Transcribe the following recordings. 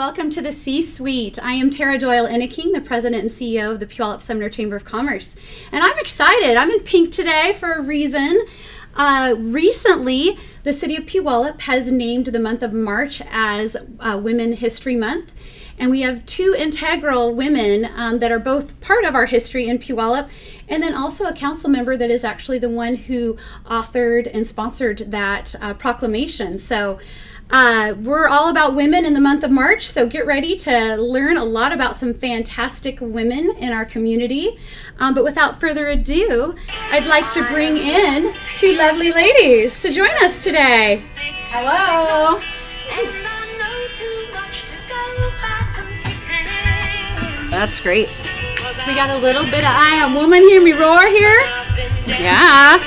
welcome to the C-Suite. I am Tara Doyle Inneking, the President and CEO of the Puyallup Sumner Chamber of Commerce. And I'm excited. I'm in pink today for a reason. Recently, the city of Puyallup has named the month of March as Women History Month. And we have two integral women that are both part of our history in Puyallup, and then also a council member that is actually the one who authored and sponsored that proclamation. So we're all about women in the month of March, so get ready to learn a lot about some fantastic women in our community. But without further ado, I'd like to bring in two lovely ladies to join us today. Hello. That's great. We got a little bit of I Am Woman, Hear Me Roar here. Yeah.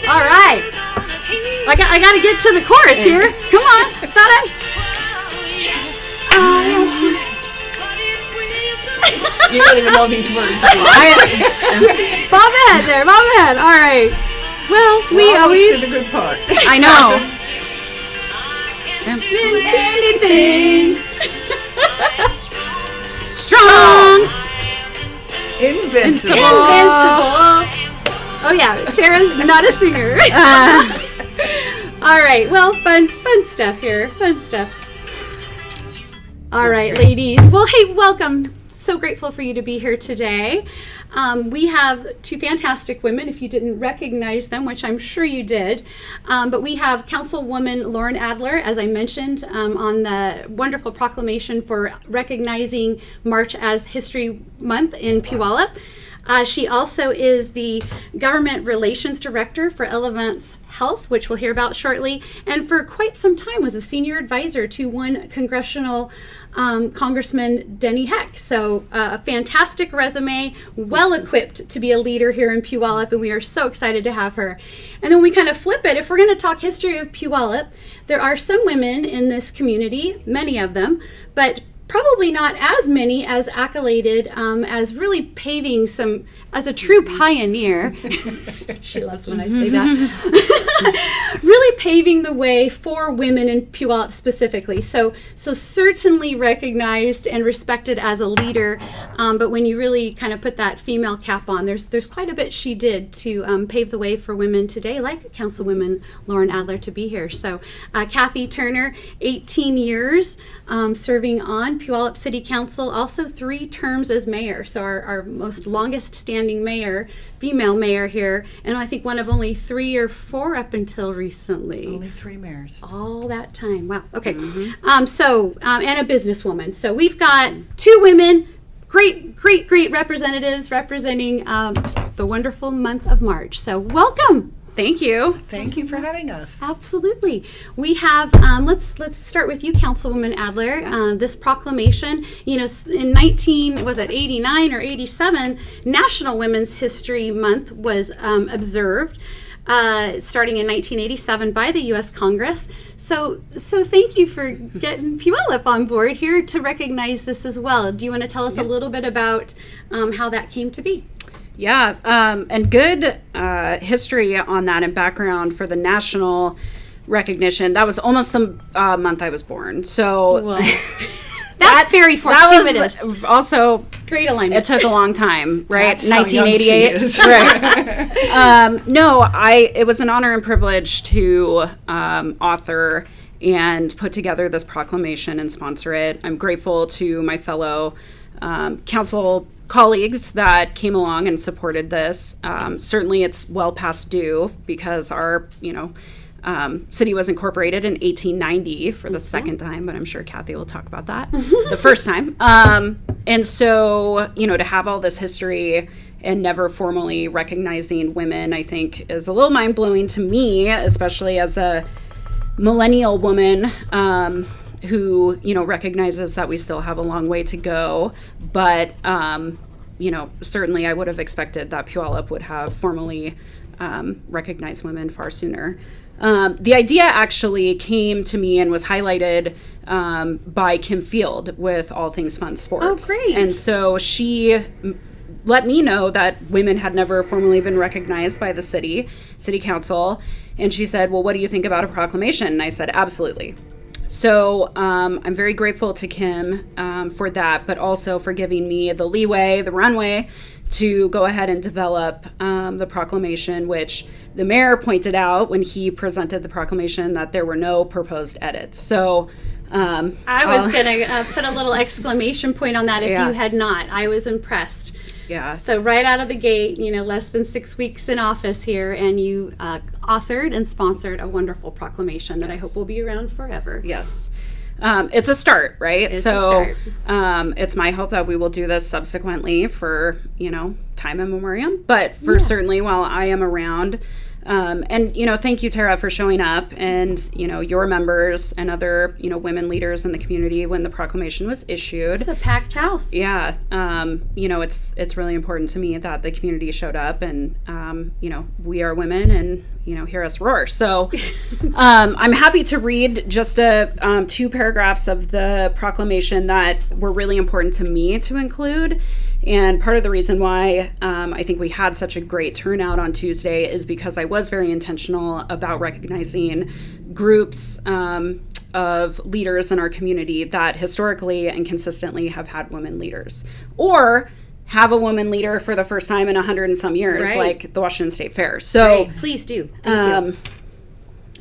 All right. I got to get to the chorus here. Come on. You don't even know these words. Just bob ahead there. Bob ahead. All right. Well, we always did a good part. I know. Anything. Strong. Invincible. Oh yeah, Tara's not a singer. All right, well, fun stuff here. Fun stuff. All right, ladies. Well, hey, welcome. So grateful for you to be here today. We have two fantastic women, if you didn't recognize them, which I'm sure you did. But we have Councilwoman Lauren Adler, as I mentioned, on the wonderful proclamation for recognizing March as History Month in Puyallup. She also is the Government Relations Director for Elevance Health, which we'll hear about shortly, and for quite some time was a senior advisor to one congressional Congressman Denny Heck. So a fantastic resume, well equipped to be a leader here in Puyallup, and we are so excited to have her. And then we kind of flip it. If we're going to talk history of Puyallup, there are some women in this community, many of them, but probably not as many as accoladed as really paving some, as a true pioneer. She loves when I say that. Really paving the way for women in Puyallup specifically. So certainly recognized and respected as a leader. But when you really kind of put that female cap on, there's quite a bit she did to pave the way for women today, like Councilwoman Lauren Adler, to be here. So Kathy Turner, 18 years serving on Puyallup City Council, also 3 terms as mayor. So our most longest standing mayor, female mayor here, and I think one of only 3 or 4 up until recently. Only 3 mayors. All that time. Wow. Okay. And a businesswoman. So we've got 2 women, great representatives representing the wonderful month of March. So welcome. Thank you. Thank you for having us. Absolutely. We have, let's start with you, Councilwoman Adler. This proclamation, in 89 or 87, National Women's History Month was observed, starting in 1987 by the U.S. Congress. So thank you for getting Puyallup on board here to recognize this as well. Do you want to tell us a little bit about how that came to be? Yeah, and good history on that and background for the national recognition. That was almost the month I was born. So that's very fortuitous. That was also great alignment. It took a long time, right? That's 1988. Right. No, it was an honor and privilege to author and put together this proclamation and sponsor it. I'm grateful to my fellow council colleagues that came along and supported this. Certainly it's well past due because our, city was incorporated in 1890 for the second time, but I'm sure Kathy will talk about that the first time. And so, to have all this history and never formally recognizing women, I think is a little mind-blowing to me, especially as a millennial woman who, recognizes that we still have a long way to go. But, certainly I would have expected that Puyallup would have formally recognized women far sooner. The idea actually came to me and was highlighted by Kim Field with All Things Fun Sports. Oh, great. And so she let me know that women had never formally been recognized by the city council. And she said, well, what do you think about a proclamation? And I said, absolutely. So I'm very grateful to Kim for that, but also for giving me the leeway, the runway, to go ahead and develop the proclamation, which the mayor pointed out when he presented the proclamation that there were no proposed edits. So I was going to put a little exclamation point on that if you had not. I was impressed. Yeah. So right out of the gate, less than 6 weeks in office here, and you authored and sponsored a wonderful proclamation that I hope will be around forever. Yes. It's a start, right? It's a start. It's my hope that we will do this subsequently for, time and memoriam, but for certainly while I am around. And, thank you, Tara, for showing up and, your members and other, women leaders in the community when the proclamation was issued. It's a packed house. Yeah. It's really important to me that the community showed up and, we are women and, hear us roar. So I'm happy to read just 2 paragraphs of the proclamation that were really important to me to include. And part of the reason why I think we had such a great turnout on Tuesday is because I was very intentional about recognizing groups of leaders in our community that historically and consistently have had women leaders, or have a woman leader for the first time in 100 and some years, like the Washington State Fair. So please do. Thank you.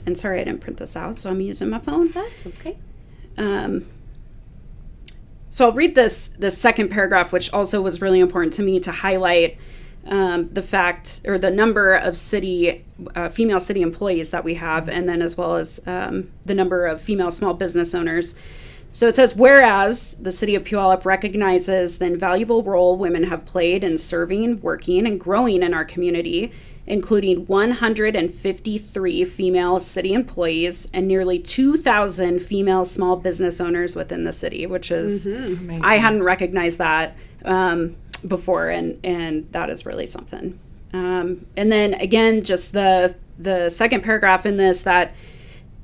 And sorry I didn't print this out, so I'm using my phone. That's okay. So I'll read this second paragraph, which also was really important to me to highlight the fact or the number of female city employees that we have, and then as well as the number of female small business owners. So it says, whereas the city of Puyallup recognizes the invaluable role women have played in serving, working, and growing in our community, including 153 female city employees and nearly 2,000 female small business owners within the city, which is, Amazing. I hadn't recognized that before, and that is really something. And then again, just the second paragraph in this that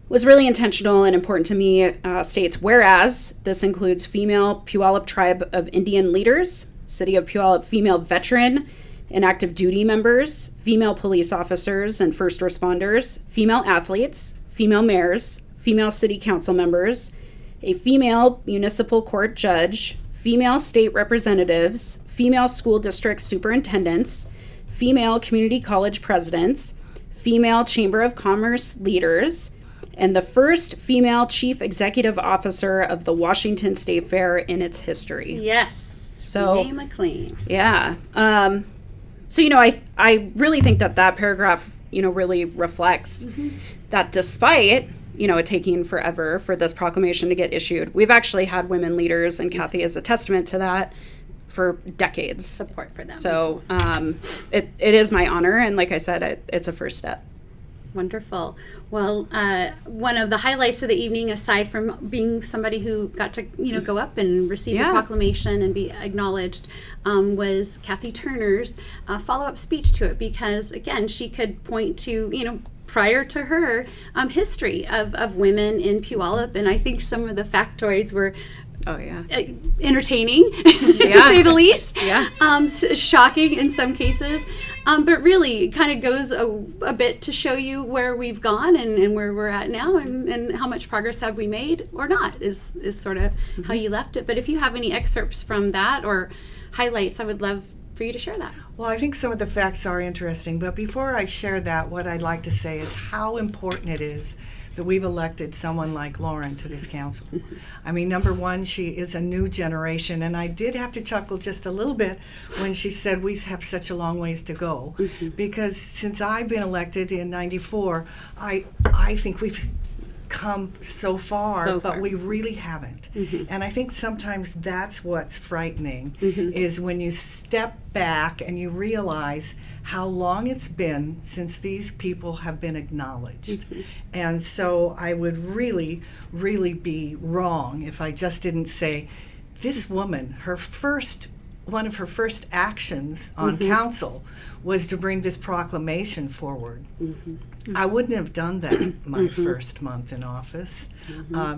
was really intentional and important to me states, whereas this includes female Puyallup Tribe of Indian leaders, City of Puyallup female veteran and active duty members, female police officers and first responders, female athletes, female mayors, female city council members, a female municipal court judge, female state representatives, female school district superintendents, female community college presidents, female chamber of commerce leaders, and the first female chief executive officer of the Washington State Fair in its history. Yes. So, Renee McLean. Yeah. So, I really think that paragraph, really reflects that despite, it taking forever for this proclamation to get issued, we've actually had women leaders, and Kathy is a testament to that, for decades. Support for them. So it is my honor, and like I said, it's a first step. Wonderful. Well, one of the highlights of the evening, aside from being somebody who got to, go up and receive the proclamation and be acknowledged, was Kathy Turner's follow-up speech to it, because, again, she could point to, prior to her, history of women in Puyallup, and I think some of the factoids were entertaining, to say the least. Shocking in some cases, but really kind of goes a bit to show you where we've gone and where we're at now, and how much progress have we made or not is sort of how you left it. But if you have any excerpts from that or highlights, I would love for you to share that. Well, I think some of the facts are interesting, but before I share that, what I'd like to say is how important it is that we've elected someone like Lauren to this council. I mean, number one, she is a new generation, and I did have to chuckle just a little bit when she said we have such a long ways to go, because since I've been elected in '94, I think we've come so far, but we really haven't. And I think sometimes that's what's frightening, is when you step back and you realize how long it's been since these people have been acknowledged. And so I would really, really be wrong if I just didn't say, this woman, one of her first actions on council was to bring this proclamation forward. I wouldn't have done that my first month in office.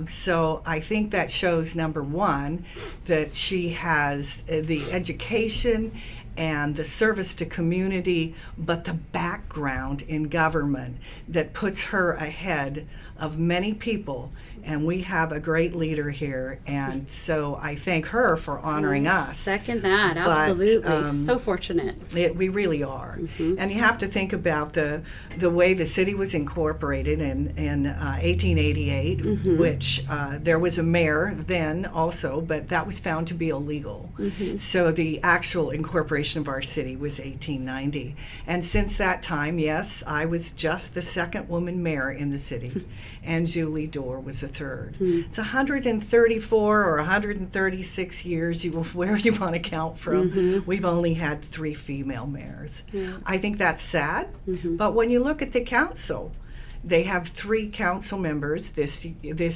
So I think that shows, number one, that she has the education and the service to community, but the background in government that puts her ahead of many people. And we have a great leader here, and so I thank her for honoring us. Second that, absolutely. So fortunate. We really are. And you have to think about the way the city was incorporated in 1888, which there was a mayor then also, but that was found to be illegal. So the actual incorporation of our city was 1890. And since that time, yes, I was just the second woman mayor in the city, and Julie Dorr was the third. It's 134 or 136 years, where you want to count from. We've only had 3 female mayors. I think that's sad, but when you look at the council, they have 3 council members this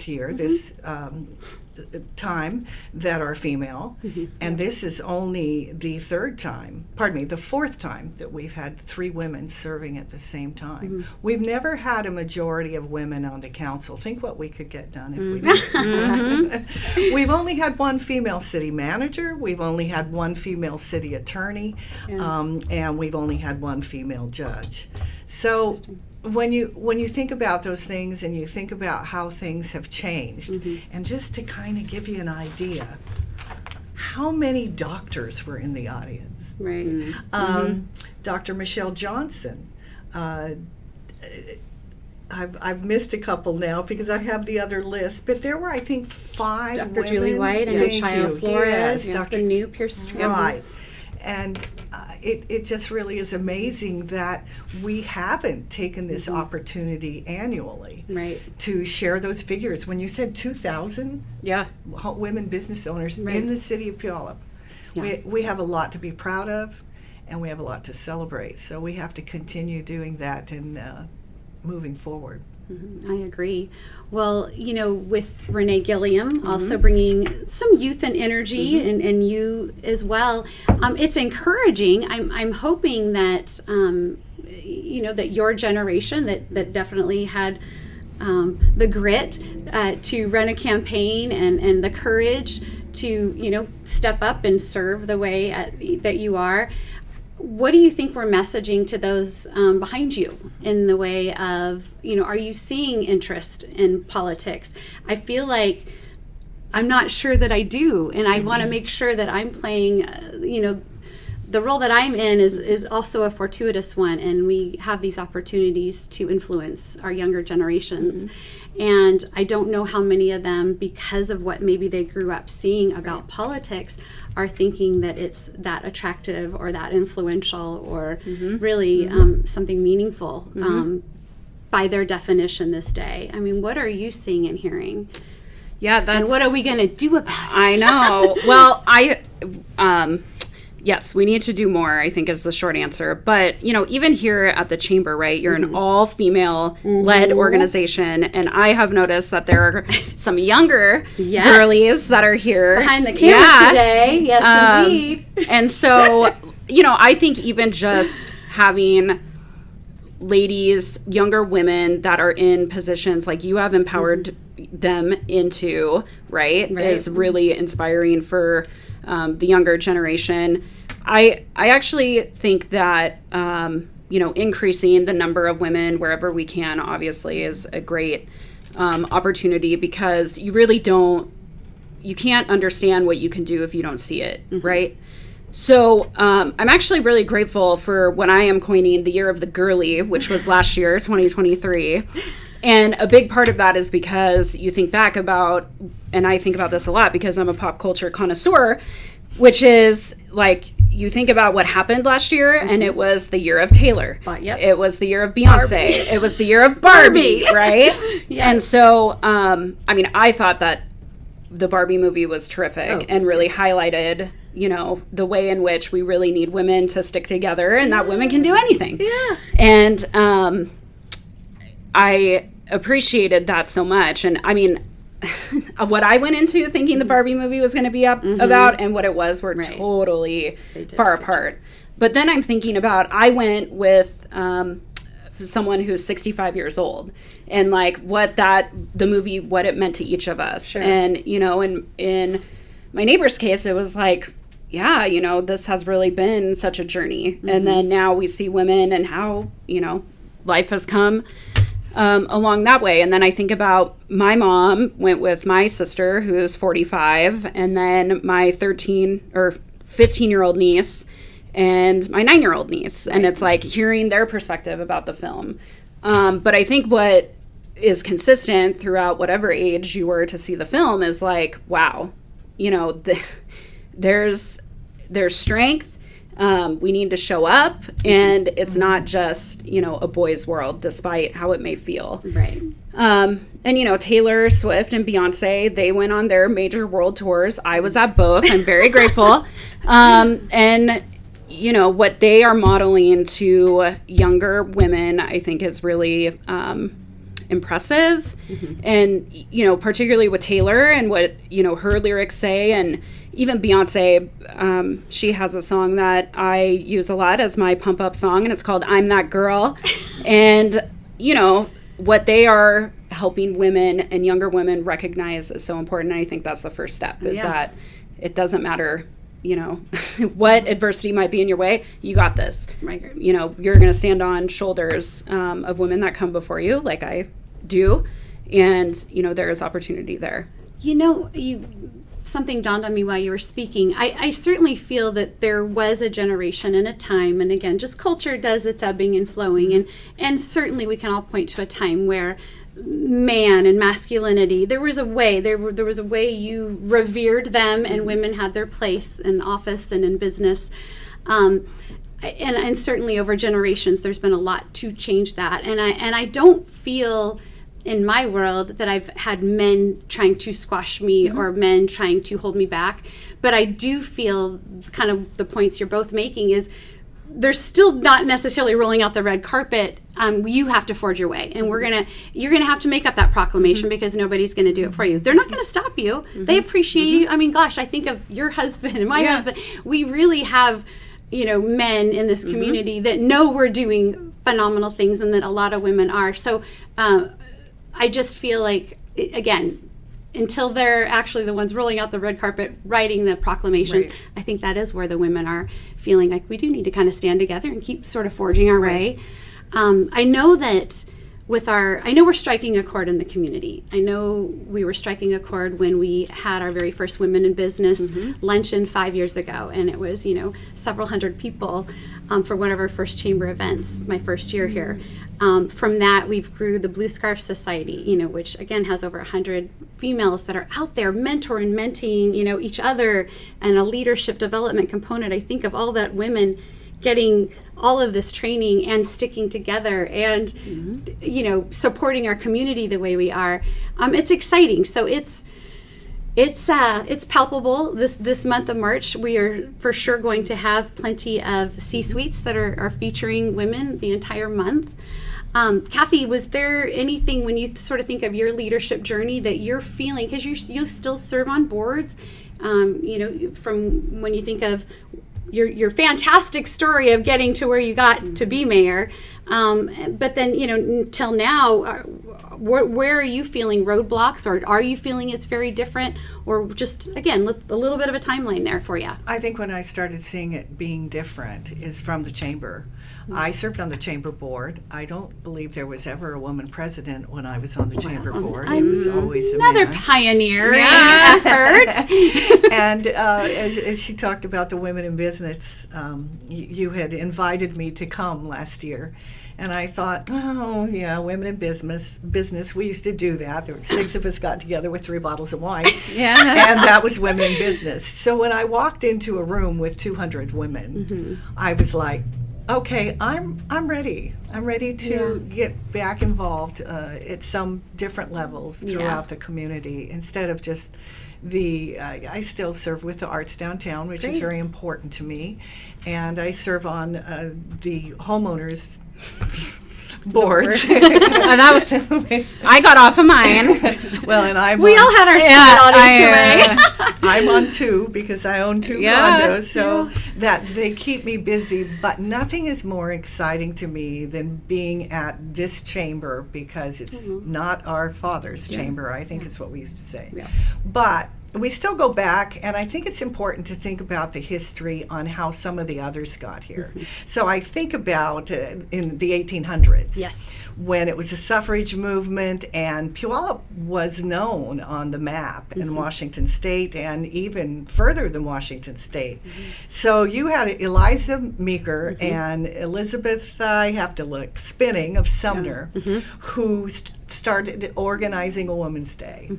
year, this time, that are female, and this is only the fourth time that we've had 3 women serving at the same time. We've never had a majority of women on the council. Think what we could get done if we did. We've only had 1 female city manager, we've only had 1 female city attorney, and we've only had 1 female judge. So when you think about those things and you think about how things have changed, and just to kind of give you an idea, how many doctors were in the audience? Right. Dr. Michelle Johnson. I've missed a couple now because I have the other list, but there were, I think, 5 Dr. women. Julie White and Chaya Flores, Dr. the new Pierce. Right. And it just really is amazing that we haven't taken this opportunity annually to share those figures. When you said 2,000 women business owners in the city of Puyallup, we have a lot to be proud of, and we have a lot to celebrate. So we have to continue doing that and moving forward. I agree. Well, with Renee Gilliam also bringing some youth and energy, and you as well, it's encouraging. I'm hoping that that your generation that definitely had the grit to run a campaign and the courage to step up and serve the way that you are. What do you think we're messaging to those behind you in the way of, are you seeing interest in politics? I feel like I'm not sure that I do, and I want to make sure that I'm playing, the role that I'm in is also a fortuitous one, and we have these opportunities to influence our younger generations. And I don't know how many of them, because of what maybe they grew up seeing about politics, are thinking that it's that attractive or that influential or really something meaningful by their definition this day. I mean, what are you seeing and hearing? Yeah, and what are we going to do about it? I know. Well, yes, we need to do more, I think, is the short answer. But, even here at the chamber, right, you're an all-female-led organization, and I have noticed that there are some younger girlies that are here. Behind the camera today. Yes, indeed. And so, I think even just having ladies, younger women that are in positions like you have empowered them into, right, is really inspiring for the younger generation. I actually think that increasing the number of women wherever we can obviously is a great opportunity, because you really you can't understand what you can do if you don't see it, right? So I'm actually really grateful for what I am coining the year of the girly, which was last year, 2023. And a big part of that is because you think back about, and I think about this a lot because I'm a pop culture connoisseur, which is like, you think about what happened last year, and it was the year of Taylor. It was the year of Beyonce. Barbie. It was the year of Barbie, right? And so, I thought that the Barbie movie was terrific and really highlighted, the way in which we really need women to stick together and that women can do anything. Yeah. And I appreciated that so much. And what I went into thinking the Barbie movie was going to be about and what it was were totally far apart. But then I'm thinking about, I went with someone who's 65 years old, and like the movie, what it meant to each of us. Sure. And, in my neighbor's case, it was like, yeah, this has really been such a journey. And then now we see women and how, life has come along that way. And then I think about my mom went with my sister, who is 45, and then my 13 or 15-year-old niece and my 9-year-old niece. And it's like hearing their perspective about the film. But I think what is consistent throughout whatever age you were to see the film is like, wow, there's strength. We need to show up, and it's not just, a boy's world, despite how it may feel. Right. And, Taylor Swift and Beyonce, they went on their major world tours. I was at both. I'm very grateful. And, what they are modeling to younger women, I think is really impressive. And, particularly with Taylor and what, her lyrics say, and even Beyonce, she has a song that I use a lot as my pump up song, and it's called I'm That Girl. And, what they are helping women and younger women recognize is so important. And I think that's the first step, is that it doesn't matter, what adversity might be in your way, you got this. Right. You're going to stand on shoulders of women that come before you, like I do. And, there is opportunity there. Something dawned on me while you were speaking. I certainly feel that there was a generation and a time, and again, just culture does its ebbing and flowing, and certainly we can all point to a time where man and masculinity, there was a way you revered them, and women had their place in office and in business. And certainly over generations, there's been a lot to change that. And I don't feel in my world that I've had men trying to squash me or men trying to hold me back. But I do feel kind of the points you're both making is they're still not necessarily rolling out the red carpet. You have to forge your way, and you're gonna have to make up that proclamation because nobody's gonna do it for you. They're not gonna stop you. They appreciate you. I mean, gosh, I think of your husband and my husband. We really have, men in this community that know we're doing phenomenal things, and that a lot of women are. So I just feel like, again, until they're actually the ones rolling out the red carpet, writing the proclamations, I think that is where the women are feeling like we do need to kind of stand together and keep sort of forging our way. I know that I know we're striking a chord in the community. I know we were striking a chord when we had our very first Women in Business luncheon 5 years ago, and it was, several hundred people for one of our first chamber events, my first year here. From that, we've grew the Blue Scarf Society, which again has over 100 females that are out there mentoring, mentoring, each other, and a leadership development component. I think of all that women getting all of this training and sticking together and supporting our community the way we are. It's exciting. So it's palpable. This month of March, we are for sure going to have plenty of C-suites that are featuring women the entire month. Kathy, was there anything when you sort of think of your leadership journey that you're feeling, because you still serve on boards, from when you think of your fantastic story of getting to where you got to be mayor, but then until now, where are you feeling roadblocks, or are you feeling it's very different, or just again a little bit of a timeline there for you? I think when I started seeing it being different is from the chamber. I served on the chamber board. I don't believe there was ever a woman president when I was on the chamber board. It was always another man. Pioneer effort. And as she talked about the women in business, you had invited me to come last year. And I thought, oh, yeah, women in business. We used to do that. There were 6 of us got together with 3 bottles of wine. And that was women in business. So when I walked into a room with 200 women, I was like, okay, I'm ready. I'm ready to get back involved at some different levels throughout the community, instead of just I still serve with the Arts Downtown, which is very important to me. And I serve on the homeowners boards. That was I got off of mine. Well, and we all had our spot on HOA. I'm on 2 because I own 2 condos, so that they keep me busy. But nothing is more exciting to me than being at this chamber, because it's not our father's chamber, I think is what we used to say. But we still go back, and I think it's important to think about the history on how some of the others got here. So I think about in the 1800s, Yes. when it was a suffrage movement, and Puyallup was known on the map in Washington State, and even further than Washington State. So you had Eliza Meeker and Elizabeth, I have to look, Spinning of Sumner, who started organizing a Women's Day.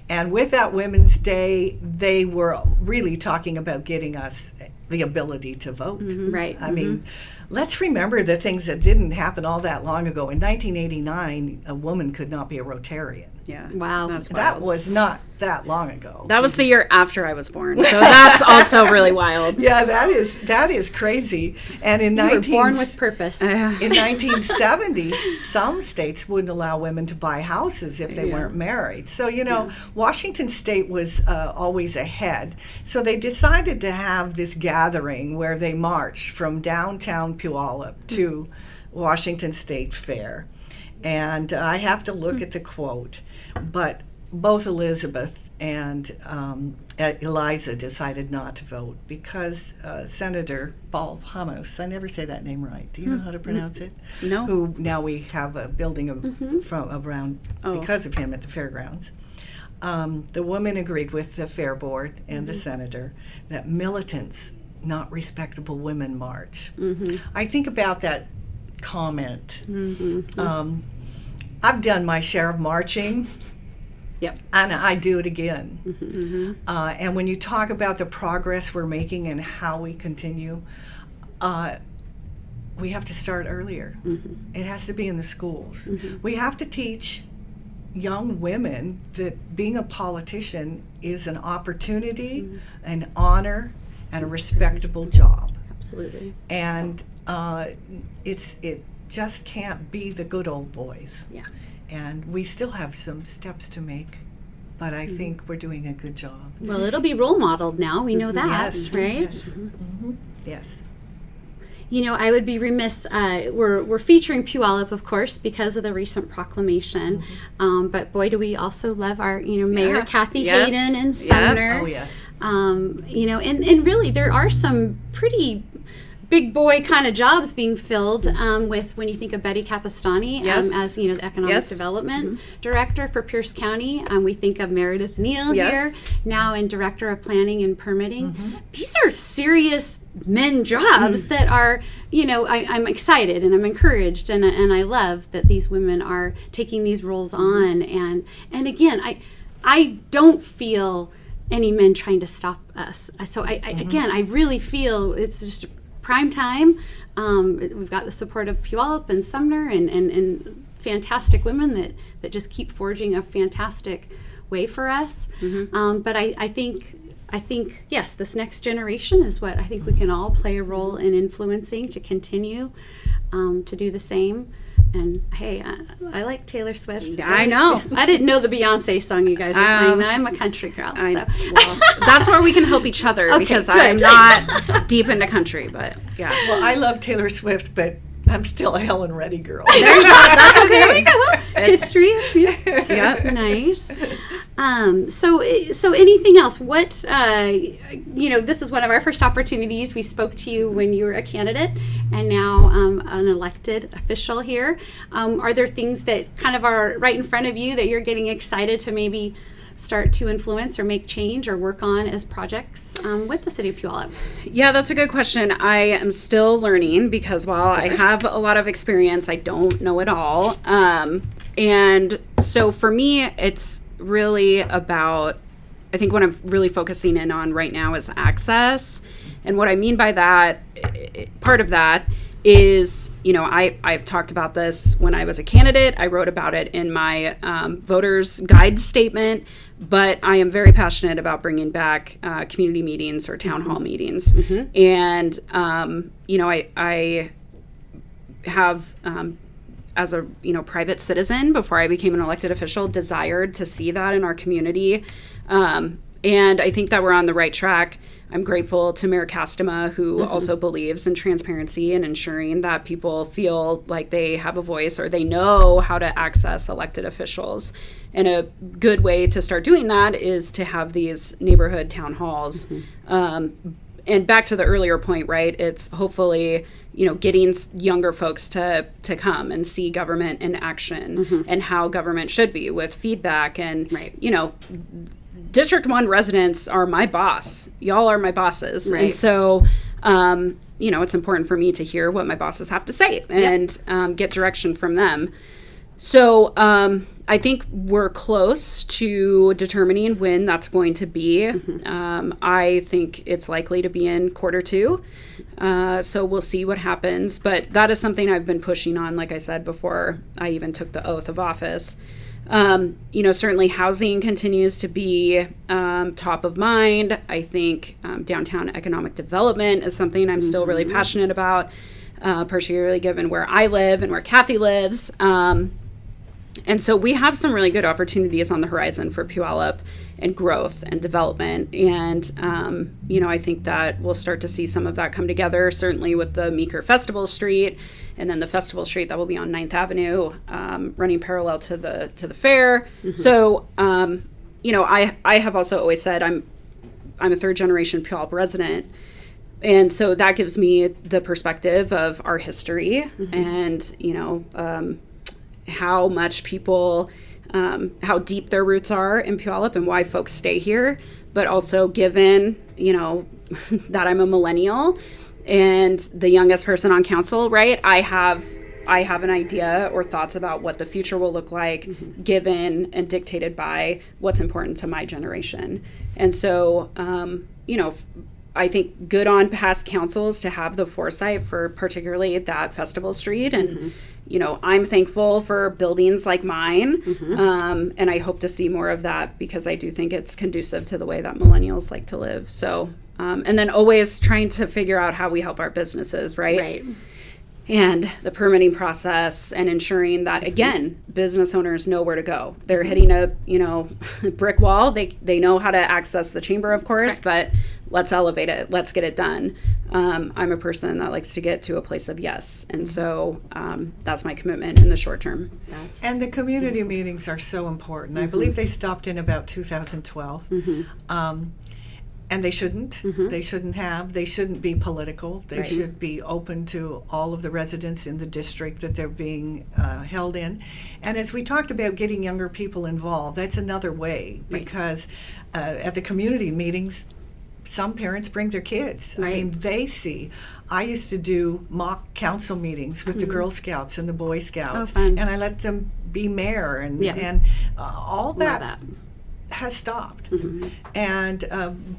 And with that Women's Day, they were really talking about getting us the ability to vote. Right. I mean, let's remember the things that didn't happen all that long ago. In 1989, a woman could not be a Rotarian. Yeah. Wow. That's That wild. was not that long ago. That was the year after I was born. So that's also really wild. Yeah, that is crazy. And in You were born with purpose. in 1970, some states wouldn't allow women to buy houses if they weren't married. So, Washington State was always ahead. So they decided to have this gathering where they marched from downtown Puyallup to Washington State Fair. And I have to look at the quote, but both Elizabeth and Eliza decided not to vote because Senator Paul Hummus, I never say that name right. Do you know how to pronounce it? No. Who now we have a building from around because of him at the fairgrounds. The woman agreed with the fair board and the senator that militants, not respectable women, march. I think about that comment. I've done my share of marching. Yep. And I do it again. And when you talk about the progress we're making and how we continue, we have to start earlier. It has to be in the schools. We have to teach young women that being a politician is an opportunity, an honor, and a respectable job. Absolutely. And it just can't be the good old boys. Yeah. And we still have some steps to make, but I think we're doing a good job. Well, it'll be role modeled now. We know that, Yes, right? yes. Yes. I would be remiss. We're featuring Puyallup, of course, because of the recent proclamation. But boy, do we also love our, Mayor Kathy Hayden and Sumner. Oh, yes. And really, there are some pretty big boy kind of jobs being filled with when you think of Betty Capistani as the economic development director for Pierce County. We think of Meredith Neal here now in director of planning and permitting. These are serious men jobs that are I'm excited and I'm encouraged and I love that these women are taking these roles on and again I don't feel any men trying to stop us. So I really feel it's just prime time. We've got the support of Puyallup and Sumner and fantastic women that just keep forging a fantastic way for us. But I think yes, this next generation is what I think we can all play a role in influencing to continue to do the same. And hey, I like Taylor Swift. Yeah, I know. I didn't know the Beyonce song you guys were playing. I'm a country girl. Well, that's where we can help each other because good. I'm not deep into country, but yeah. Well, I love Taylor Swift, but I'm still a Helen Reddy girl. There you go. That's okay. There we go. Well, history. Yep. Nice. So anything else? What, this is one of our first opportunities. We spoke to you when you were a candidate and now an elected official here. Are there things that kind of are right in front of you that you're getting excited to maybe start to influence or make change or work on as projects with the City of Puyallup? Yeah, that's a good question. I am still learning because while I have a lot of experience, I don't know it all. And so for me, it's really about, I think what I'm really focusing in on right now is access. And what I mean by that, part of that is, I've talked about this when I was a candidate. I wrote about it in my voters guide statement, but I am very passionate about bringing back community meetings or town hall meetings. And, I have, as a, private citizen before I became an elected official, desired to see that in our community. And I think that we're on the right track. I'm grateful to Mayor Castema, who also believes in transparency and ensuring that people feel like they have a voice or they know how to access elected officials. And a good way to start doing that is to have these neighborhood town halls. And back to the earlier point, right? It's hopefully, getting younger folks to come and see government in action and how government should be with feedback and, District 1 residents are my boss. Y'all are my bosses. Right. And so, it's important for me to hear what my bosses have to say and get direction from them. So I think we're close to determining when that's going to be. I think it's likely to be in Q2. So we'll see what happens. But that is something I've been pushing on, like I said, before I even took the oath of office. Certainly housing continues to be top of mind. I think downtown economic development is something I'm still really passionate about, particularly given where I live and where Kathy lives. And so we have some really good opportunities on the horizon for Puyallup and growth and development. And, I think that we'll start to see some of that come together, certainly with the Meeker Festival Street and then the Festival Street that will be on 9th Avenue, running parallel to the fair. So, I have also always said I'm a third generation Puyallup resident. And so that gives me the perspective of our history and, how much people, how deep their roots are in Puyallup and why folks stay here, but also given, that I'm a millennial and the youngest person on council, right? I have an idea or thoughts about what the future will look like given and dictated by what's important to my generation. And so, I think good on past councils to have the foresight for particularly that Festival Street. And, I'm thankful for buildings like mine. And I hope to see more of that because I do think it's conducive to the way that millennials like to live. So, and then always trying to figure out how we help our businesses, right? And the permitting process and ensuring that, again, business owners know where to go. They're hitting a, brick wall. They know how to access the chamber, of course, but let's elevate it. Let's get it done. I'm a person that likes to get to a place of yes. And so that's my commitment in the short term. And the community meetings are so important. I believe they stopped in about 2012. And they shouldn't. They shouldn't have. They shouldn't be political. They should be open to all of the residents in the district that they're being held in. And as we talked about getting younger people involved, that's another way because at the community meetings, some parents bring their kids. I mean, they see. I used to do mock council meetings with the Girl Scouts and the Boy Scouts, and I let them be mayor, and all that has stopped. And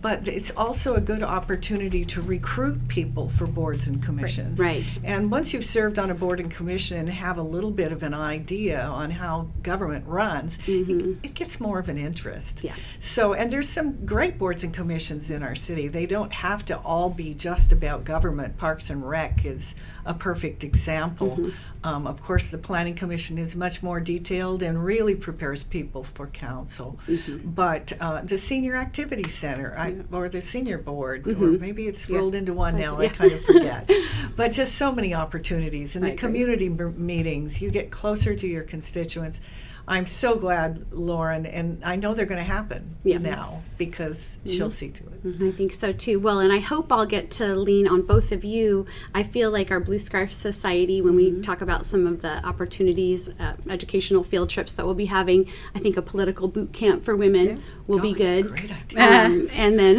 but it's also a good opportunity to recruit people for boards and commissions. And once you've served on a board and commission and have a little bit of an idea on how government runs, it gets more of an interest. So, and there's some great boards and commissions in our city. They don't have to all be just about government. Parks and Rec is a perfect example. Of course, the Planning Commission is much more detailed and really prepares people for council. But the Senior Activity Center, or the Senior Board, or maybe it's rolled into one now, I kind of forget. But just so many opportunities. And the community meetings, you get closer to your constituents. I'm so glad, Lauren, and I know they're going to happen now because she'll see to it. I think so too. Well, and I hope I'll get to lean on both of you. I feel like our Blue Scarf Society, when we talk about some of the opportunities, educational field trips that we'll be having, I think a political boot camp for women will be good. That's a great idea. And then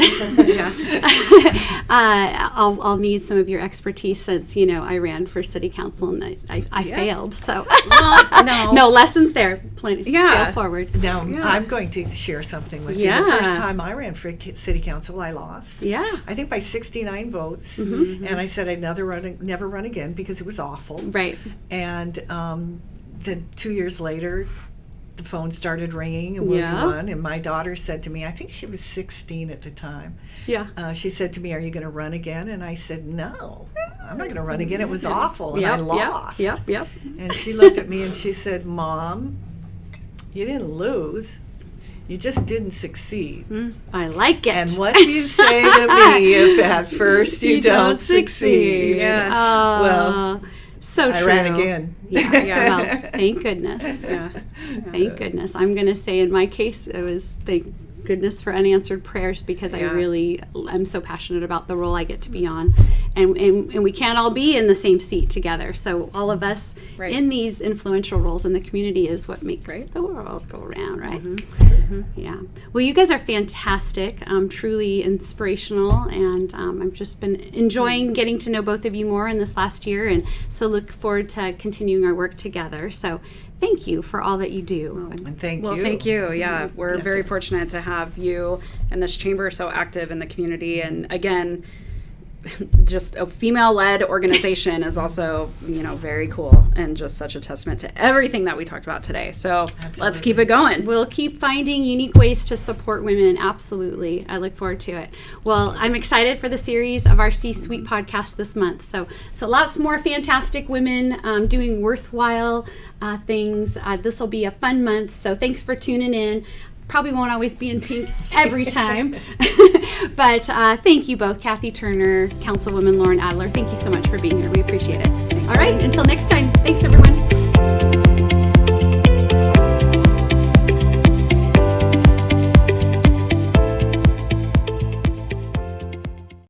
I'll need some of your expertise since, I ran for city council and I failed. So no lessons there. Plenty. Go forward. Now, I'm going to share something with you. The first time I ran for city council, I lost. I think by 69 votes. And I said I'd never run again because it was awful. And then 2 years later, the phone started ringing and we won. And my daughter said to me, I think she was 16 at the time. She said to me, "Are you going to run again?" And I said, "No, I'm not going to run again. It was awful, and I lost." And she looked at me and she said, "Mom, you didn't lose. you just didn't succeed. I like it. And what do you say to me if at first you don't succeed? Yeah. Well, so true. I ran again. Yeah. Well, thank goodness. Thank goodness. I'm going to say in my case, it was thank goodness for unanswered prayers, because I really am so passionate about the role I get to be on, and we can't all be in the same seat together. So all of us in these influential roles in the community is what makes the world go round, right? Yeah. Well, you guys are fantastic, truly inspirational, and I've just been enjoying getting to know both of you more in this last year, and so look forward to continuing our work together. So thank you for all that you do. And thank you. Well, thank you. Yeah, we're very fortunate to have you and this chamber so active in the community. And again, just a female-led organization is also, very cool, and just such a testament to everything that we talked about today. So let's keep it going. We'll keep finding unique ways to support women. Absolutely. I look forward to it. Well, I'm excited for the series of our C-Suite podcast this month. So lots more fantastic women doing worthwhile things. This will be a fun month. So thanks for tuning in. Probably won't always be in pink every time. But thank you both, Kathy Turner, Councilwoman Lauren Adler. Thank you so much for being here. We appreciate it. All right, until next time. Thanks, everyone.